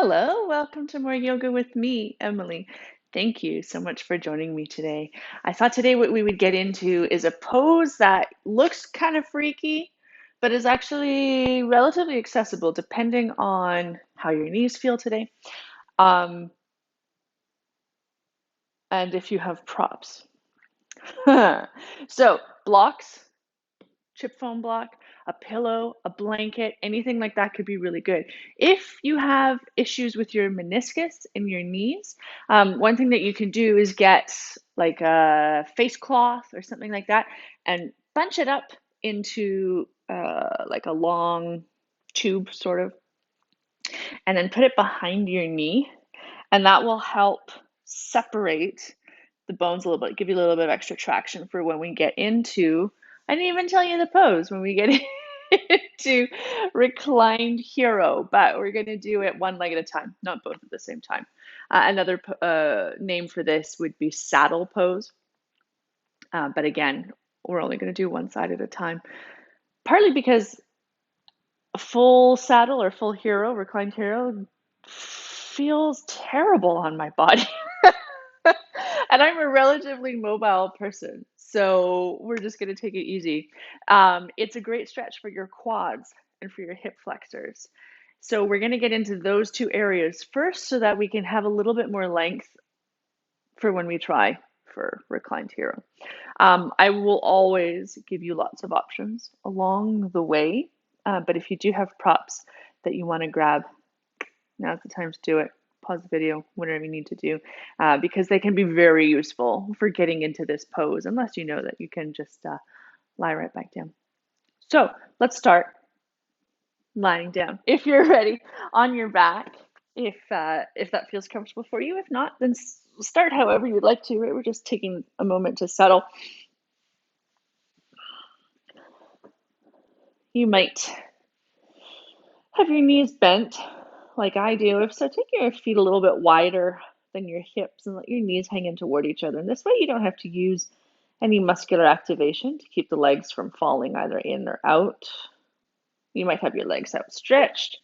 Hello, welcome to more yoga with me, Emily. Thank you so much for joining me today. I thought today what we would get into is a pose that looks kind of freaky, but is actually relatively accessible depending on how your knees feel today, um, and if you have props. So, blocks, chip foam block, a pillow, a blanket, anything like that could be really good. If you have issues with your meniscus in your knees, one thing that you can do is get like a face cloth or something like that and bunch it up into like a long tube, sort of, and then put it behind your knee, and that will help separate the bones a little bit, give you a little bit of extra traction for when we get into, I didn't even tell you the pose, when we get into Reclined Hero, but we're going to do it one leg at a time, not both at the same time. Another name for this would be saddle pose, but again, we're only going to do one side at a time, partly because a full saddle or full hero, reclined hero, feels terrible on my body. And I'm a relatively mobile person, so we're just going to take it easy. It's a great stretch for your quads and for your hip flexors. So we're going to get into those two areas first so that we can have a little bit more length for when we try for reclined hero. I will always give you lots of options along the way, but if you do have props that you want to grab, now's the time to do it. Pause the video, whatever you need to do, because they can be very useful for getting into this pose, unless you know that you can just lie right back down. So let's start lying down. If you're ready, on your back, if that feels comfortable for you. If not, then start however you'd like to. Right, we're just taking a moment to settle. You might have your knees bent like I do. If so, take your feet a little bit wider than your hips and let your knees hang in toward each other. And this way you don't have to use any muscular activation to keep the legs from falling either in or out. You might have your legs outstretched.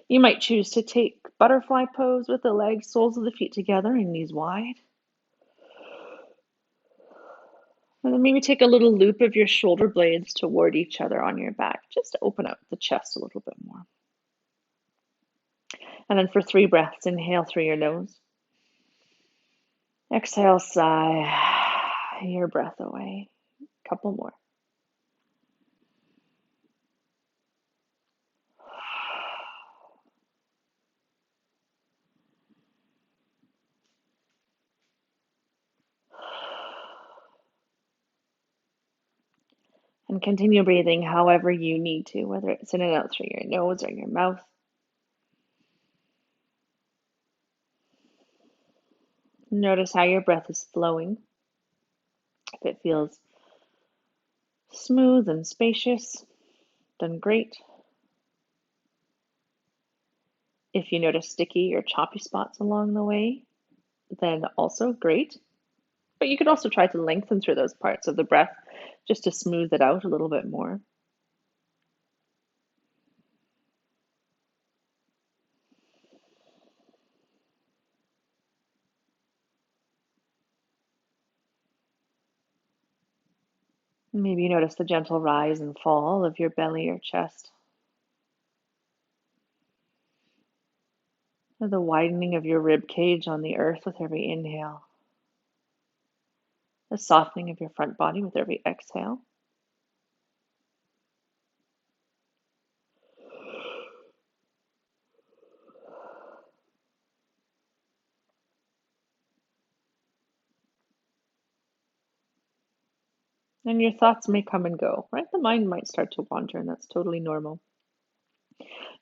You might choose to take butterfly pose with the legs, soles of the feet together and knees wide. And then maybe take a little loop of your shoulder blades toward each other on your back, just to open up the chest a little bit more. And then for 3 breaths, inhale through your nose. Exhale, sigh your breath away. Couple more. And continue breathing however you need to, whether it's in and out through your nose or your mouth. Notice how your breath is flowing. If it feels smooth and spacious, then great. If you notice sticky or choppy spots along the way, then also great. But you could also try to lengthen through those parts of the breath just to smooth it out a little bit more. Maybe you notice the gentle rise and fall of your belly or chest, or the widening of your rib cage on the earth with every inhale, the softening of your front body with every exhale. And your thoughts may come and go, right? The mind might start to wander, and that's totally normal.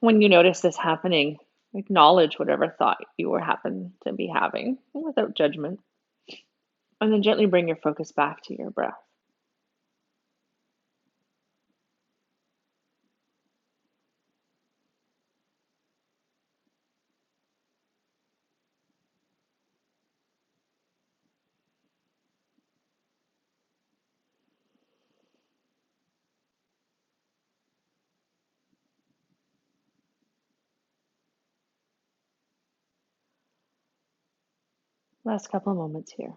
When you notice this happening, acknowledge whatever thought you were happen to be having without judgment, and then gently bring your focus back to your breath. Last couple moments here.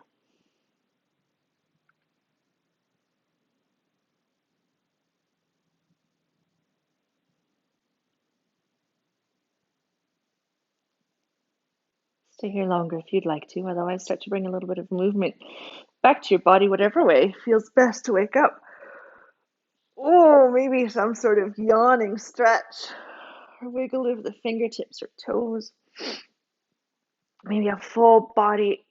Stay here longer if you'd like to, otherwise start to bring a little bit of movement back to your body, whatever way feels best to wake up. Or maybe some sort of yawning stretch, or wiggle of the fingertips or toes. Maybe a full body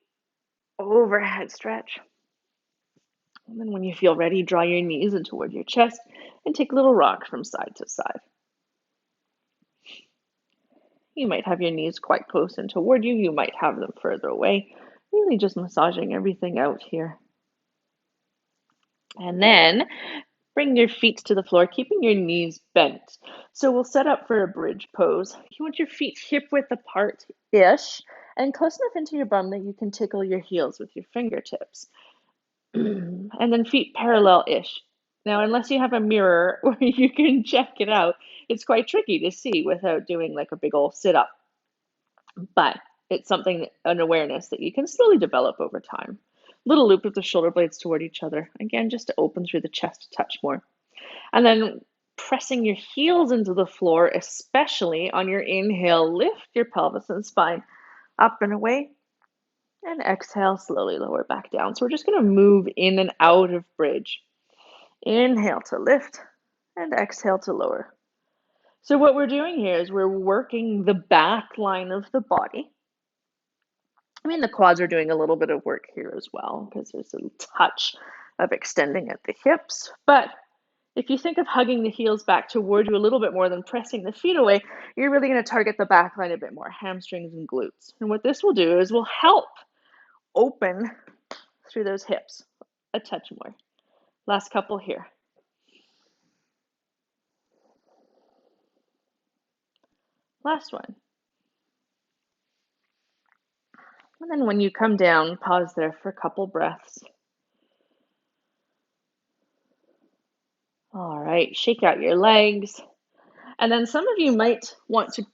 overhead stretch. And then when you feel ready, draw your knees in toward your chest and take little rocks from side to side. You might have your knees quite close in toward you. You might have them further away. Really just massaging everything out here. And then bring your feet to the floor, keeping your knees bent. So we'll set up for a bridge pose. You want your feet hip width apart-ish and close enough into your bum that you can tickle your heels with your fingertips. And then feet parallel-ish. Now, unless you have a mirror where you can check it out, it's quite tricky to see without doing like a big old sit-up. But it's something, an awareness that you can slowly develop over time. Little loop of the shoulder blades toward each other. Again, just to open through the chest a touch more. And then pressing your heels into the floor, especially on your inhale, lift your pelvis and spine up and away. And exhale, slowly lower back down. So we're just going to move in and out of bridge. Inhale to lift and exhale to lower. So what we're doing here is we're working the back line of the body. I mean, the quads are doing a little bit of work here as well because there's a touch of extending at the hips. But if you think of hugging the heels back toward you a little bit more than pressing the feet away, you're really going to target the back line a bit more, hamstrings and glutes. And what this will do is will help open through those hips a touch more. Last couple here. Last one. And then when you come down, pause there for a couple breaths. All right, shake out your legs. And then some of you might want to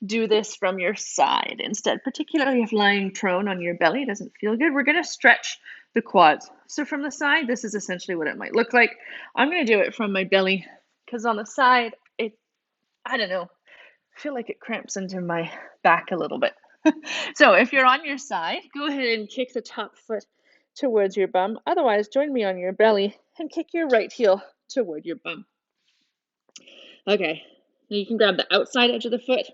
do this from your side instead, particularly if lying prone on your belly doesn't feel good. We're going to stretch the quads. So from the side, this is essentially what it might look like. I'm going to do it from my belly because on the side, I don't know, I feel like it cramps into my back a little bit. So if you're on your side, go ahead and kick the top foot towards your bum. Otherwise, join me on your belly and kick your right heel toward your bum. Okay, now you can grab the outside edge of the foot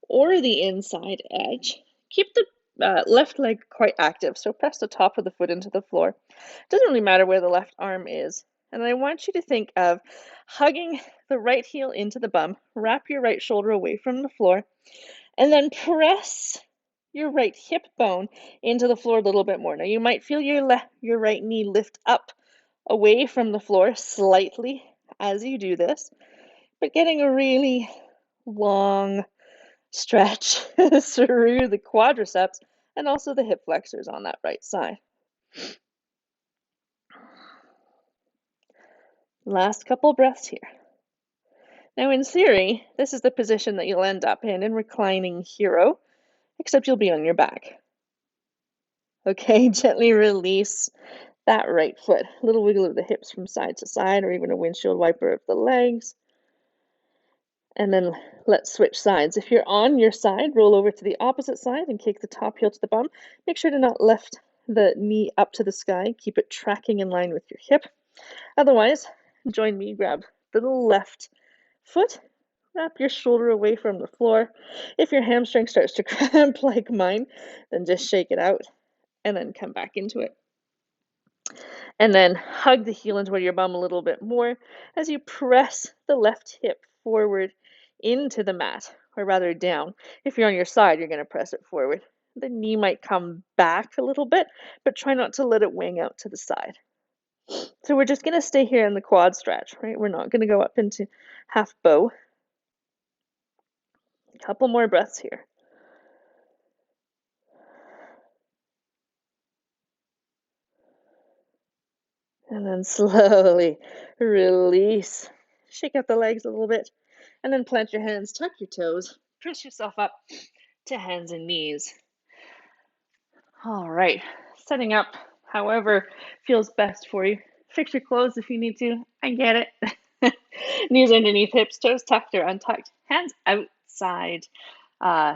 or the inside edge. Keep the left leg quite active, so press the top of the foot into the floor. It doesn't really matter where the left arm is. And I want you to think of hugging the right heel into the bum, wrap your right shoulder away from the floor, and then press your right hip bone into the floor a little bit more. Now you might feel your right knee lift up away from the floor slightly as you do this, but getting a really long stretch through the quadriceps and also the hip flexors on that right side. Last couple breaths here. Now in theory, this is the position that you'll end up in Reclining Hero, except you'll be on your back. Okay, gently release that right foot. A little wiggle of the hips from side to side, or even a windshield wiper of the legs. And then let's switch sides. If you're on your side, roll over to the opposite side and kick the top heel to the bum. Make sure to not lift the knee up to the sky. Keep it tracking in line with your hip. Otherwise, join me, grab the left foot, wrap your shoulder away from the floor. If your hamstring starts to cramp like mine, then just shake it out and then come back into it. And then hug the heel into your bum a little bit more as you press the left hip forward into the mat, or rather down. If you're on your side, you're going to press it forward. The knee might come back a little bit, but try not to let it wing out to the side. So we're just going to stay here in the quad stretch, right? We're not going to go up into half bow. A couple more breaths here. And then slowly release. Shake out the legs a little bit. And then plant your hands, tuck your toes, press yourself up to hands and knees. All right, setting up however feels best for you. Fix your clothes if you need to. I get it. Knees underneath hips, toes tucked or untucked, hands outside. Uh,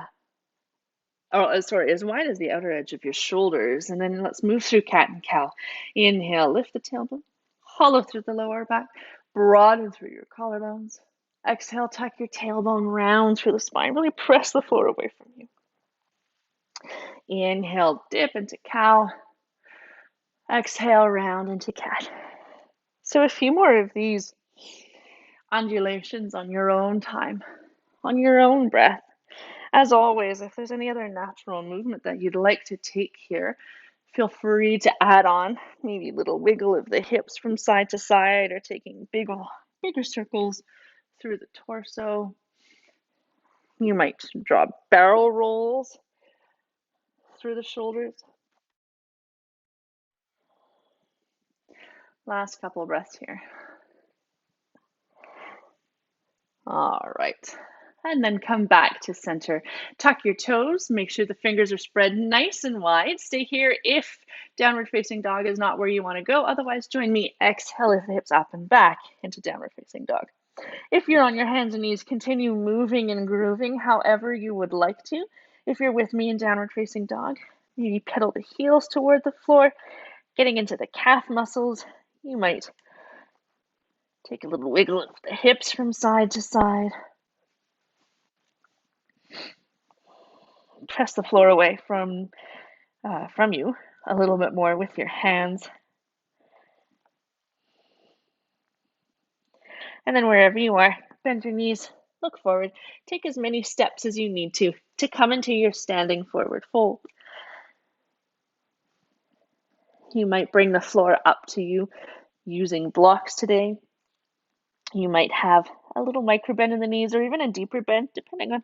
sorry, as wide as the outer edge of your shoulders. And then let's move through cat and cow. Inhale, lift the tailbone, hollow through the lower back, broaden through your collarbones. Exhale, tuck your tailbone round through the spine. Really press the floor away from you. Inhale, dip into cow. Exhale, round into cat. So a few more of these undulations on your own time, on your own breath. As always, if there's any other natural movement that you'd like to take here, feel free to add on maybe a little wiggle of the hips from side to side or taking bigger circles through the torso. You might draw barrel rolls through the shoulders. Last couple of breaths here. All right. And then come back to center. Tuck your toes. Make sure the fingers are spread nice and wide. Stay here if downward facing dog is not where you want to go. Otherwise, join me. Exhale, lift the hips up and back into downward facing dog. If you're on your hands and knees, continue moving and grooving however you would like to. If you're with me in downward facing dog, maybe pedal the heels toward the floor, getting into the calf muscles. You might take a little wiggle of the hips from side to side. Press the floor away from you a little bit more with your hands. And then wherever you are, bend your knees, look forward. Take as many steps as you need to come into your standing forward fold. You might bring the floor up to you using blocks today. You might have a little micro bend in the knees or even a deeper bend, depending on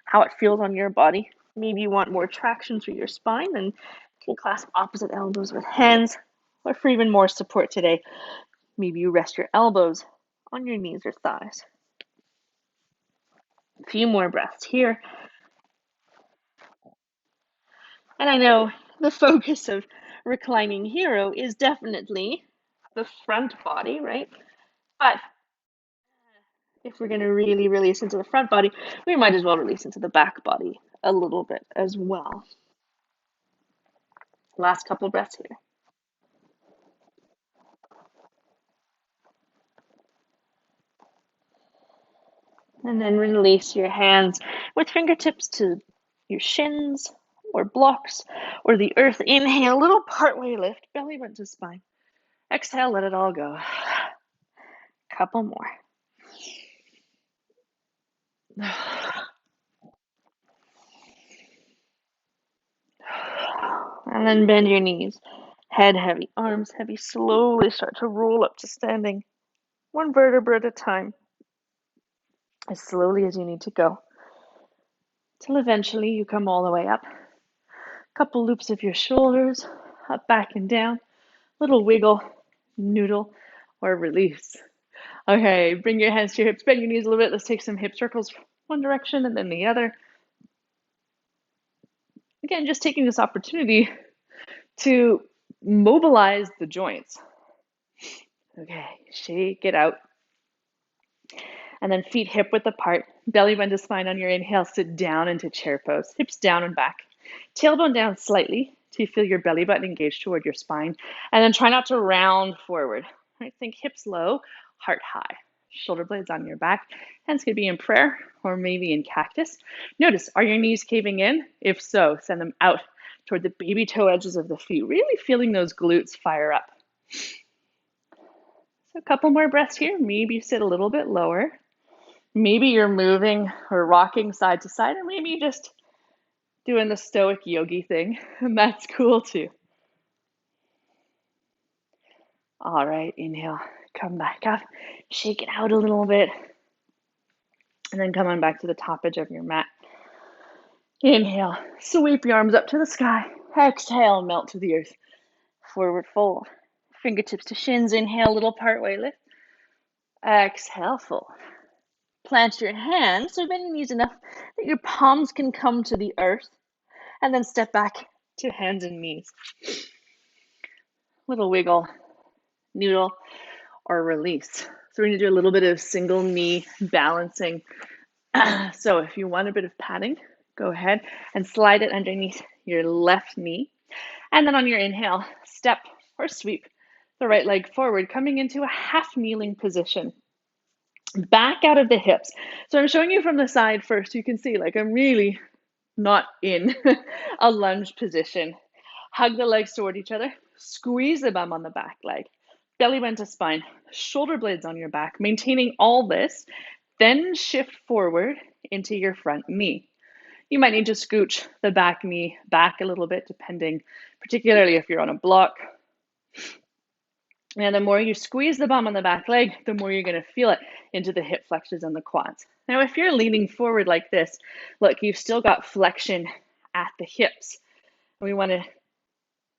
how it feels on your body. Maybe you want more traction through your spine and can clasp opposite elbows with hands. Or for even more support today, maybe you rest your elbows on your knees or thighs. A few more breaths here. And I know the focus of Reclining Hero is definitely the front body, right? But if we're going to really release into the front body, we might as well release into the back body a little bit as well. Last couple breaths here. And then release your hands with fingertips to your shins or blocks or the earth. Inhale, little partway lift, belly button to spine. Exhale, let it all go. Couple more. And then bend your knees. Head heavy, arms heavy. Slowly start to roll up to standing. One vertebra at a time. As slowly as you need to go. Till eventually you come all the way up. Couple loops of your shoulders, up, back, and down. Little wiggle, noodle, or release. Okay, bring your hands to your hips, bend your knees a little bit. Let's take some hip circles one direction and then the other. Again, just taking this opportunity to mobilize the joints. Okay, shake it out. And then feet hip width apart, belly bend to spine on your inhale, sit down into chair pose, hips down and back. Tailbone down slightly to feel your belly button engaged toward your spine. And then try not to round forward. Right? Think hips low, heart high. Shoulder blades on your back. Hands could be in prayer or maybe in cactus. Notice, are your knees caving in? If so, send them out toward the baby toe edges of the feet. Really feeling those glutes fire up. So a couple more breaths here. Maybe sit a little bit lower. Maybe you're moving or rocking side to side, or maybe just doing the stoic yogi thing, and that's cool too. All right, inhale, come back up, shake it out a little bit, and then come on back to the top edge of your mat. Inhale, sweep your arms up to the sky. Exhale, melt to the earth. Forward fold. Fingertips to shins. Inhale, little partway lift. Exhale, fold. Plant your hands, so bend your knees enough that your palms can come to the earth. And then step back to hands and knees. Little wiggle, noodle, or release. So we're going to do a little bit of single knee balancing. So if you want a bit of padding, go ahead and slide it underneath your left knee. And then on your inhale, step or sweep the right leg forward, coming into a half kneeling position. Back out of the hips. So I'm showing you from the side first. You can see like I'm really not in a lunge position. Hug the legs toward each other. Squeeze the bum on the back leg. Belly bend to spine. Shoulder blades on your back. Maintaining all this. Then shift forward into your front knee. You might need to scooch the back knee back a little bit, depending, particularly if you're on a block. And the more you squeeze the bum on the back leg, the more you're going to feel it into the hip flexors and the quads. Now, if you're leaning forward like this, look, you've still got flexion at the hips. We want to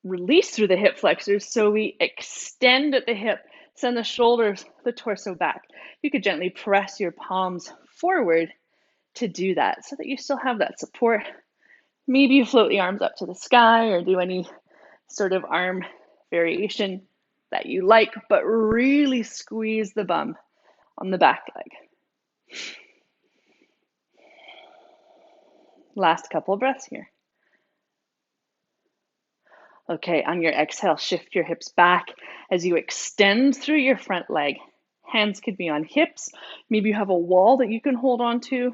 release through the hip flexors, so we extend at the hip, send the shoulders, the torso back. You could gently press your palms forward to do that so that you still have that support. Maybe you float the arms up to the sky or do any sort of arm variation that you like, but really squeeze the bum on the back leg. Last couple of breaths here. Okay, on your exhale, shift your hips back as you extend through your front leg. Hands could be on hips. Maybe you have a wall that you can hold on to.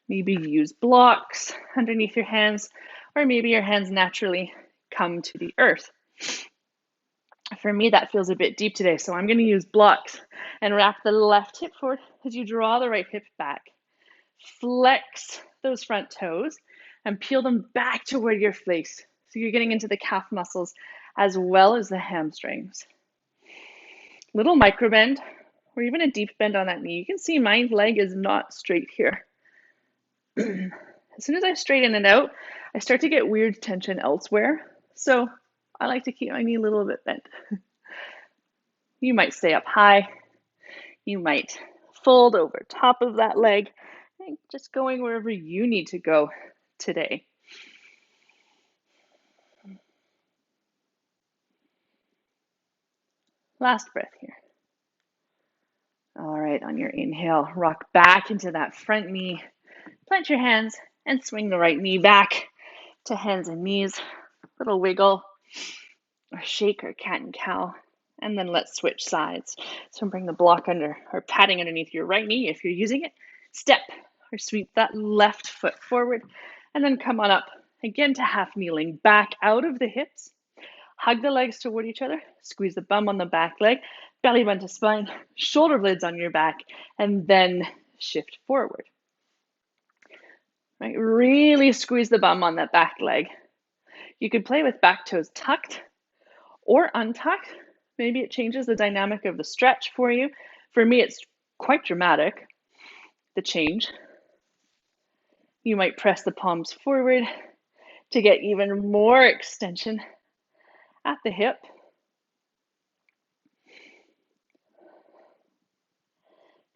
Maybe you use blocks underneath your hands, or maybe your hands naturally come to the earth. For me, that feels a bit deep today, so I'm going to use blocks and wrap the left hip forward as you draw the right hip back. Flex those front toes and peel them back toward your face. So you're getting into the calf muscles as well as the hamstrings. Little micro bend or even a deep bend on that knee. You can see my leg is not straight here. As soon as I straighten it out, I start to get weird tension elsewhere. So I like to keep my knee a little bit bent. You might stay up high. You might fold over top of that leg, just going wherever you need to go today. Last breath here. All right, on your inhale, rock back into that front knee. Plant your hands and swing the right knee back to hands and knees. Little wiggle or shake or cat and cow. And then let's switch sides. So bring the block under or padding underneath your right knee if you're using it. Step or sweep that left foot forward and then come on up again to half kneeling, back out of the hips. Hug the legs toward each other, squeeze the bum on the back leg, belly bend to spine, shoulder blades on your back, and then shift forward. Right, really squeeze the bum on that back leg. You could play with back toes tucked or untucked. Maybe it changes the dynamic of the stretch for you. For me, it's quite dramatic, the change. You might press the palms forward to get even more extension at the hip.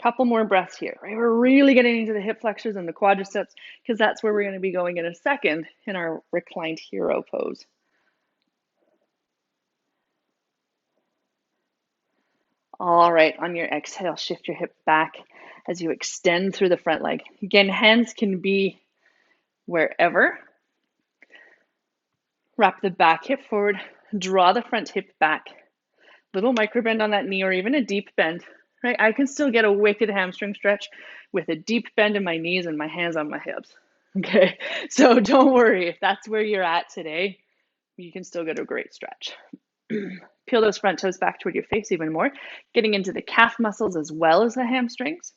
Couple more breaths here, right? We're really getting into the hip flexors and the quadriceps because that's where we're going to be going in a second in our reclined hero pose. All right, on your exhale, shift your hip back as you extend through the front leg. Again, hands can be wherever. Wrap the back hip forward, draw the front hip back. Little micro bend on that knee or even a deep bend, right? I can still get a wicked hamstring stretch with a deep bend in my knees and my hands on my hips, okay? So don't worry, if that's where you're at today, you can still get a great stretch. Peel those front toes back toward your face even more, getting into the calf muscles as well as the hamstrings.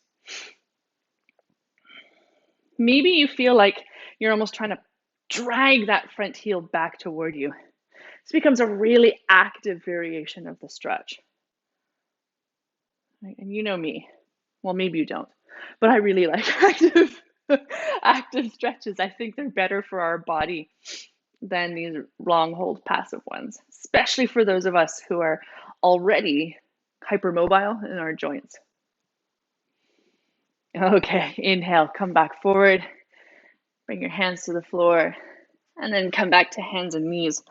Maybe you feel like you're almost trying to drag that front heel back toward you. This becomes a really active variation of the stretch. Right? And you know me. Well, maybe you don't, but I really like active stretches. I think they're better for our body than these long hold passive ones, especially for those of us who are already hypermobile in our joints. Okay, inhale, come back forward. Bring your hands to the floor. And then come back to hands and knees.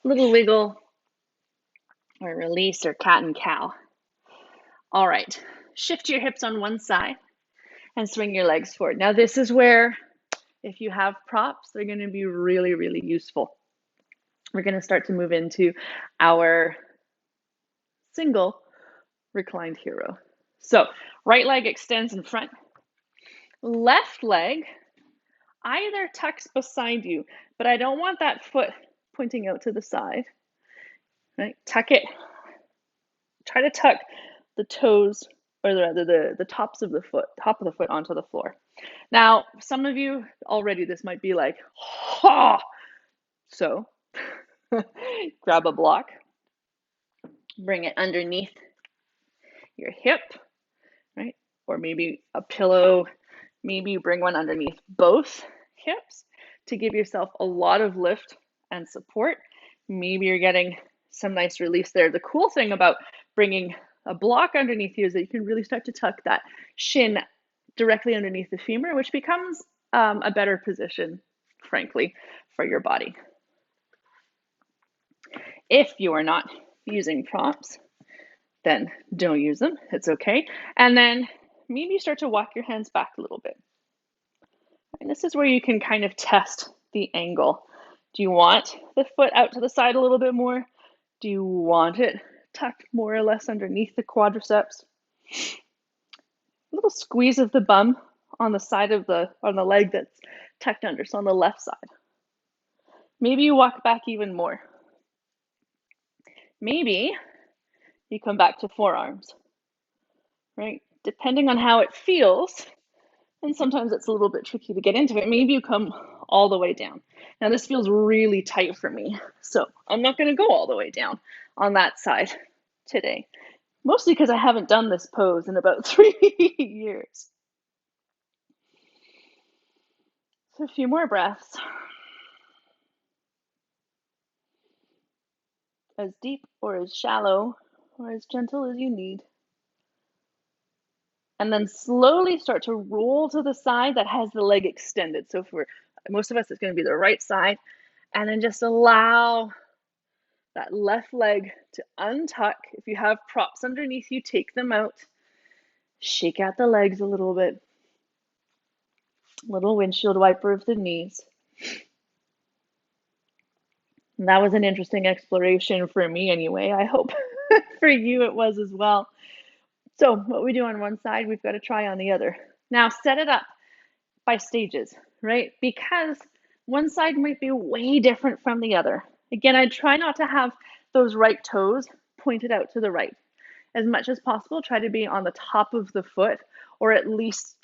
Little wiggle or release or cat and cow. All right, shift your hips on one side and swing your legs forward. Now this is where, if you have props, they're going to be really, really useful. We're going to start to move into our single reclined hero. So right leg extends in front, left leg either tucks beside you, but I don't want that foot pointing out to the side. Right? Tuck it. Try to tuck the toes, or rather the tops of the foot, top of the foot onto the floor. Now, some of you already, this might be like, ha! So grab a block, bring it underneath your hip, right? Or maybe a pillow. Maybe you bring one underneath both hips to give yourself a lot of lift and support. Maybe you're getting some nice release there. The cool thing about bringing a block underneath you is that you can really start to tuck that shin directly underneath the femur, which becomes a better position, frankly, for your body. If you are not using props, then don't use them. It's okay. And then maybe you start to walk your hands back a little bit. And this is where you can kind of test the angle. Do you want the foot out to the side a little bit more? Do you want it tucked more or less underneath the quadriceps? A little squeeze of the bum on the side of on the leg that's tucked under, so on the left side. Maybe you walk back even more. Maybe you come back to forearms, right? Depending on how it feels, and sometimes it's a little bit tricky to get into it, maybe you come all the way down. Now this feels really tight for me, so I'm not gonna go all the way down on that side today, mostly because I haven't done this pose in about 3 years. So a few more breaths. As deep or as shallow or as gentle as you need. And then slowly start to roll to the side that has the leg extended. So for most of us, it's going to be the right side. And then just allow that left leg to untuck. If you have props underneath you, take them out. Shake out the legs a little bit. Little windshield wiper of the knees. And that was an interesting exploration for me anyway. I hope for you it was as well. So what we do on one side, we've got to try on the other. Now set it up by stages, right? Because one side might be way different from the other. Again, I try not to have those right toes pointed out to the right. As much as possible, try to be on the top of the foot, or at least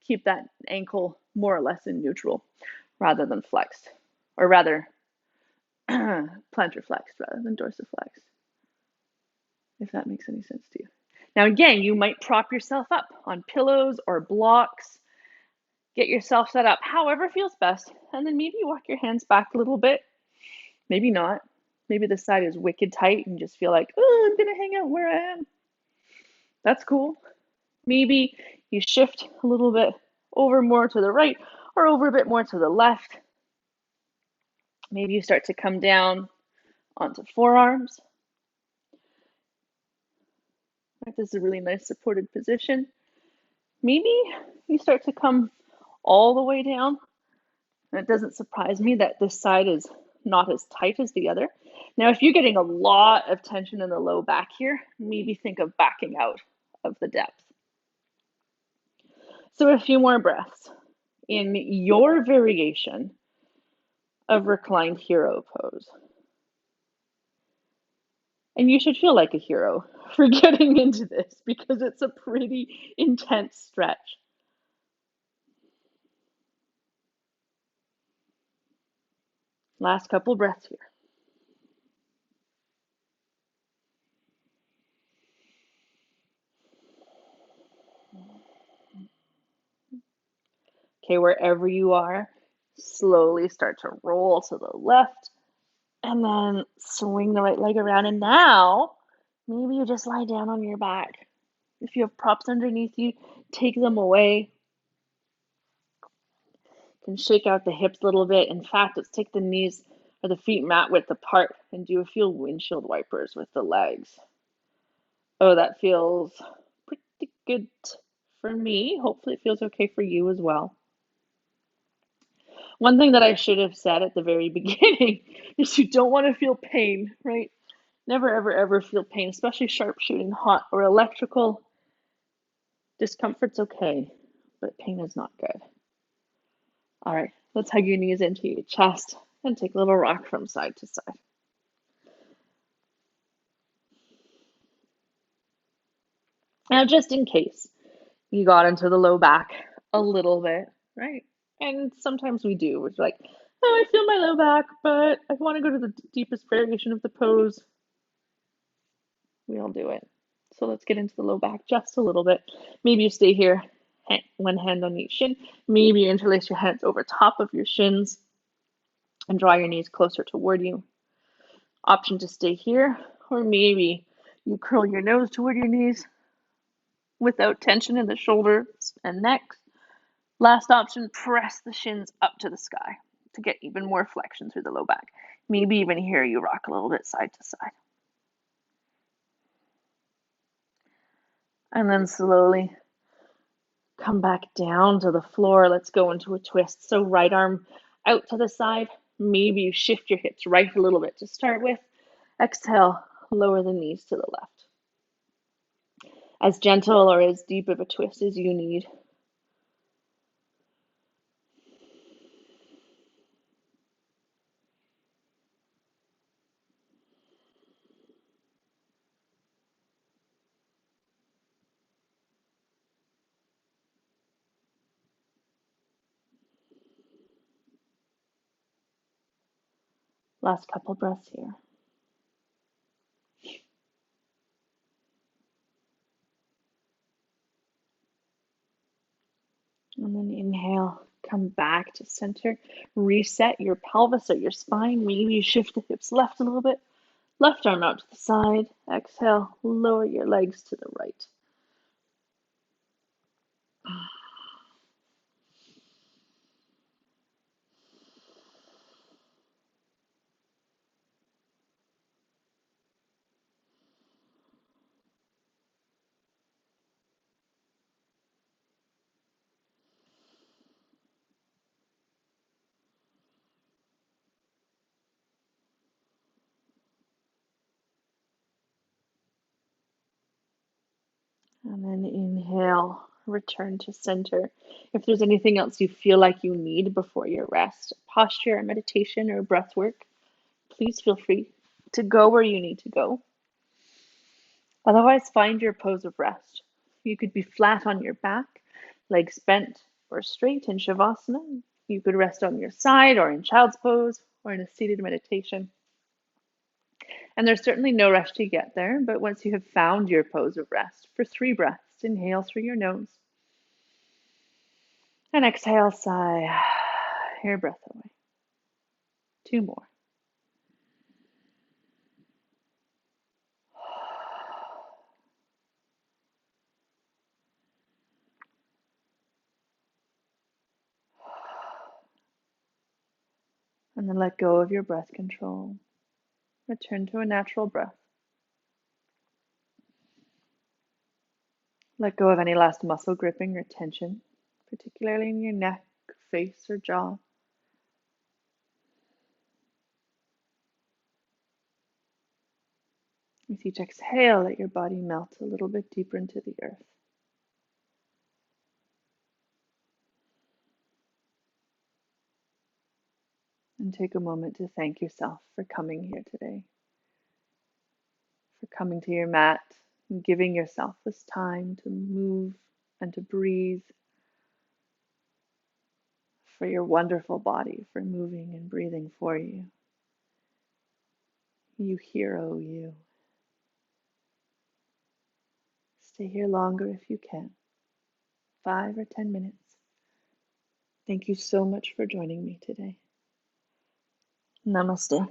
keep that ankle more or less in neutral rather than flexed, or rather plantar flexed rather than dorsiflexed, if that makes any sense to you. Now, again, you might prop yourself up on pillows or blocks. Get yourself set up however feels best, and then maybe you walk your hands back a little bit. Maybe not. Maybe this side is wicked tight and you just feel like, oh, I'm going to hang out where I am. That's cool. Maybe you shift a little bit over more to the right or over a bit more to the left. Maybe you start to come down onto forearms. This is a really nice supported position. Maybe you start to come all the way down. And it doesn't surprise me that this side is not as tight as the other. Now, if you're getting a lot of tension in the low back here, maybe think of backing out of the depth. So a few more breaths in your variation of reclined hero pose. And you should feel like a hero for getting into this because it's a pretty intense stretch. Last couple breaths here. Okay, wherever you are, slowly start to roll to the left and then swing the right leg around. And now, maybe you just lie down on your back. If you have props underneath you, take them away. can shake out the hips a little bit. In fact, let's take the knees or the feet mat width apart and do a few windshield wipers with the legs. Oh, that feels pretty good for me. Hopefully it feels okay for you as well. One thing that I should have said at the very beginning is you don't want to feel pain, right? Never, ever, ever feel pain, especially sharp shooting, hot, or electrical. Discomfort's okay, but pain is not good. All right, let's hug your knees into your chest and take a little rock from side to side. Now, just in case you got into the low back a little bit, right? And sometimes we do. It's like, oh, I feel my low back, but I want to go to the deepest variation of the pose. We all do it. So let's get into the low back just a little bit. Maybe you stay here, one hand on each shin. Maybe you interlace your hands over top of your shins and draw your knees closer toward you. Option to stay here, or maybe you curl your nose toward your knees without tension in the shoulders and neck. Last option, press the shins up to the sky to get even more flexion through the low back. Maybe even here you rock a little bit side to side. And then slowly come back down to the floor. Let's go into a twist. So right arm out to the side. Maybe you shift your hips right a little bit to start with. Exhale, lower the knees to the left. As gentle or as deep of a twist as you need. Last couple breaths here. And then inhale, come back to center. Reset your pelvis or your spine. Maybe you shift the hips left a little bit. Left arm out to the side. Exhale, lower your legs to the right. And then inhale, return to center. If there's anything else you feel like you need before your rest, posture, meditation, or breath work, please feel free to go where you need to go. Otherwise, find your pose of rest. You could be flat on your back, legs bent or straight in Shavasana. You could rest on your side or in child's pose or in a seated meditation. And there's certainly no rush to get there, but once you have found your pose of rest, for 3 breaths, inhale through your nose and exhale, sigh your breath away. 2 more. And then let go of your breath control. Return to a natural breath. Let go of any last muscle gripping or tension, particularly in your neck, face, or jaw. With each exhale, let your body melt a little bit deeper into the earth. And take a moment to thank yourself for coming here today, for coming to your mat and giving yourself this time to move and to breathe, for your wonderful body, for moving and breathing for you. You hero, you. Stay here longer if you can, 5 or 10 minutes. Thank you so much for joining me today. Namaste.